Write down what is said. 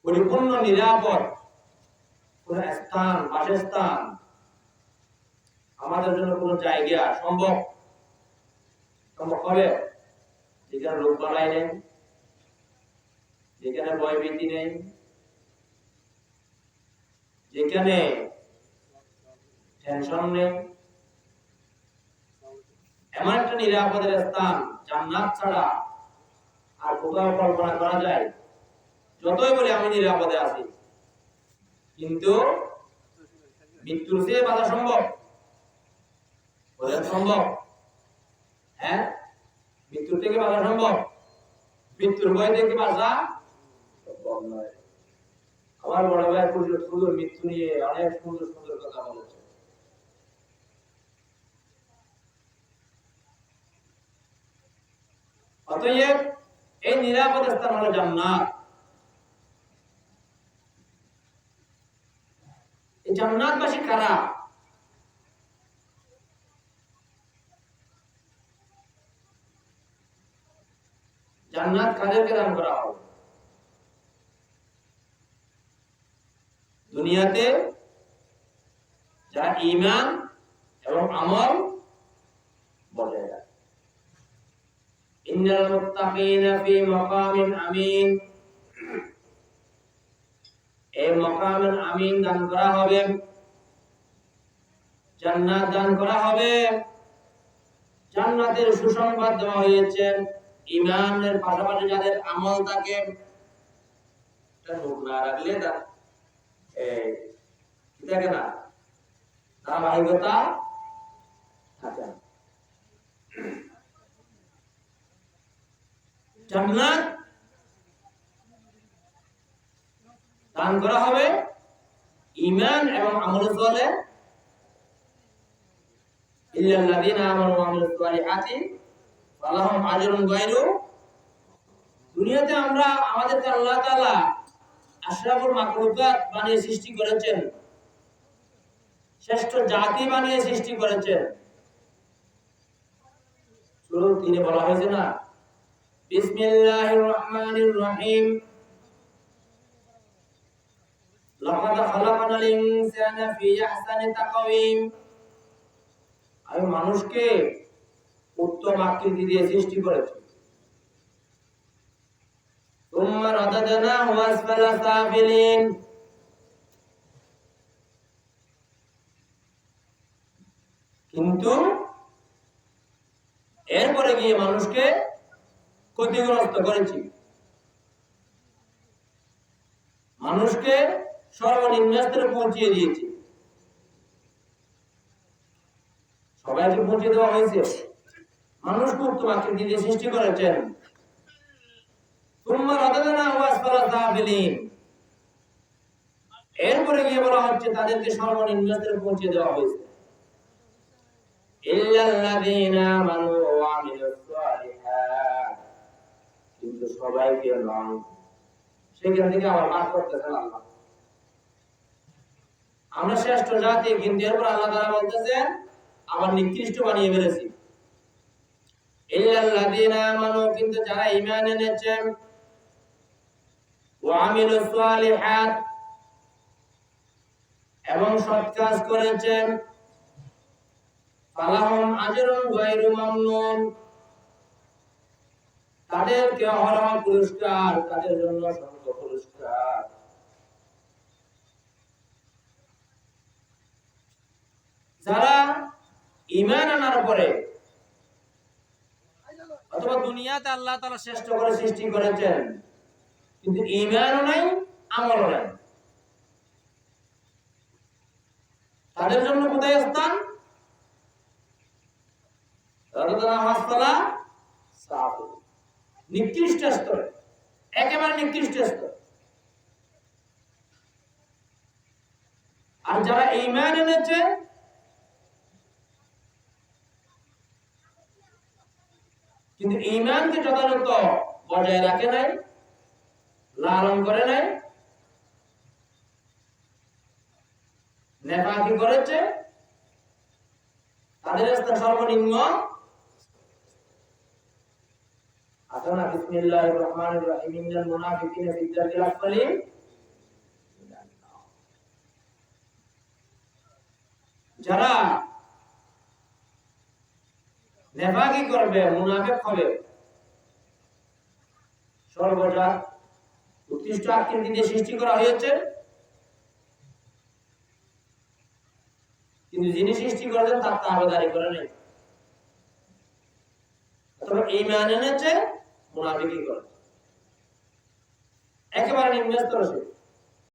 পরিপূর্ণ নিরাপদ কোন স্থান, বাসস্থান আমাদের জন্য কোন জায়গা সম্ভব হবে যেখানে রোগ বালাই নেই, যেখানে ভয়ভীতি নেই, যেখানে টেনশন নেই। এমন একটা নিরাপদের স্থান জান্নাত ছাড়া আর কোথাও কল্পনা করা যায়? যতই বলি আমি নিরাপদে আছি, কিন্তু মৃত্যুর চেয়ে বাঁচা সম্ভব? বলেন সম্ভব? হ্যাঁ, মৃত্যুর থেকে বাঁচা সম্ভব? মৃত্যুর ভয় থেকে বাঁচা সম্ভব নয়। আমার বড় ভাই সুন্দর মৃত্যু নিয়ে অনেক সুন্দর সুন্দর কথা বলেছে। অতএব এই নিরাপদ স্থান হলো জান্নাত। এই জান্নাতবাসী কারা? জান্নাত কাদেরকে দান করা হবে? দুনিয়াতে যারা ঈমান এবং আমল বজায় রাখে। ইন্নাল মুত্তাকিনা ফি মাকামিন আমিন। এই মাকামিন আমিন দান করা হবে, জান্নাত দান করা হবে। জান্নাতের সুসংবাদ দেওয়া হয়েছে ঈমানের পাশাপাশি যাদের আমল থাকে। এটা নোট না রাখলে তা কি থাকে না, ধারাবাহিকতা থাকে। জান্নাত দান করা হবে ঈমান এবং আমল সালেহ। ইল্লাল্লাযীনা আমানু ওয়া আমিলুস সালিহাতি ফালাহুম আজরুন গায়রু। দুনিয়াতে আমরা আমাদেরকে আল্লাহ তাআলা আশরাফুল মাখলুকাত বানিয়ে সৃষ্টি করেছেন, শ্রেষ্ঠ জাতি বানিয়ে সৃষ্টি করেছেন। সূরা ৩ বলা হয়েছে না, বিসমিল্লাহির রহমানির রহিম, লাকাদ খালাকনাল ইনসানা ফি আহসানি তাকওয়িম। আমি মানুষকে উত্তম আকৃতি দিয়ে সৃষ্টি করেছি। সুম্মা রাদাদনাহু আসফালা সাফিলিন। কিন্তু এরপরে গিয়ে মানুষকে ক্ষতিগ্রস্ত করেছি, মানুষকে সর্বনিম্ন স্তরে পৌঁছিয়ে দিয়েছি। সবাইকে পৌঁছে দেওয়া হয়েছে, মানুষকে উত্তম আকৃতি দিয়ে সৃষ্টি করেছেন। সুম্মা রাদাদনাহু আসফালা সাফিলিন। এরপরে গিয়ে বলা হচ্ছে তাদেরকে সর্বনিম্ন স্তরে পৌঁছে দেওয়া হয়েছে। ইল্লাল্লাযীনা আমানু ওয়া আমিলুস সালিহাত। কিন্তু সবাইকে নয়, সেখান থেকে আবার ভাগ করতেছেন আল্লাহ। আমরা শ্রেষ্ঠ জাতি, কিন্তু এরপর আল্লাহ তাআলা বলতেছেন আবার নিকৃষ্ট বানিয়ে ফেলেছি। ইল্লাল্লাযীনা আমানু, কিন্তু যারা ঈমান এনেছেন, ওয়া আমিলুস সালিহাত, এবং সৎ কাজ করেছেন, ফালাহুম আজরুন গায়রু মামনুন। তাদেরকে অহরহ পুরস্কার, তাদের জন্য অসংখ্য পুরস্কার। যারা ঈমান আনার পরে অথবা দুনিয়াতে আল্লাহ তাআলা শ্রেষ্ঠ করে সৃষ্টি করেছেন, কিন্তু ঈমানও নাই, আমলও নাই, তাদের জন্য কোথায় স্থান? নিকৃষ্ট স্তরে, একেবারে নিকৃষ্ট স্তর। আর যারা ঈমান এনেছে, কিন্তু ঈমানকে যথাযথ বজায় রাখে নাই, লালন করে নাই, নেফাকি করেছে, তাদের স্থান সর্বনিম্ন। আসনা বিসমিল্লাহির রহমানির রহিম, ইন্নাল মুনাফিকিনা ফি দারকিল আসফালি যারা নেফাকি করবে, মুনাফিক হবে, সর্বদা উৎকৃষ্ট আকৃতি দিয়ে সৃষ্টি করা হয়েছে, কিন্তু যিনি সৃষ্টি করেছেন তার তাবেদারি করে নেই, তবে ঈমান এনেছে, মুনাফিকি করে, একেবারে নিম্ন স্তরে।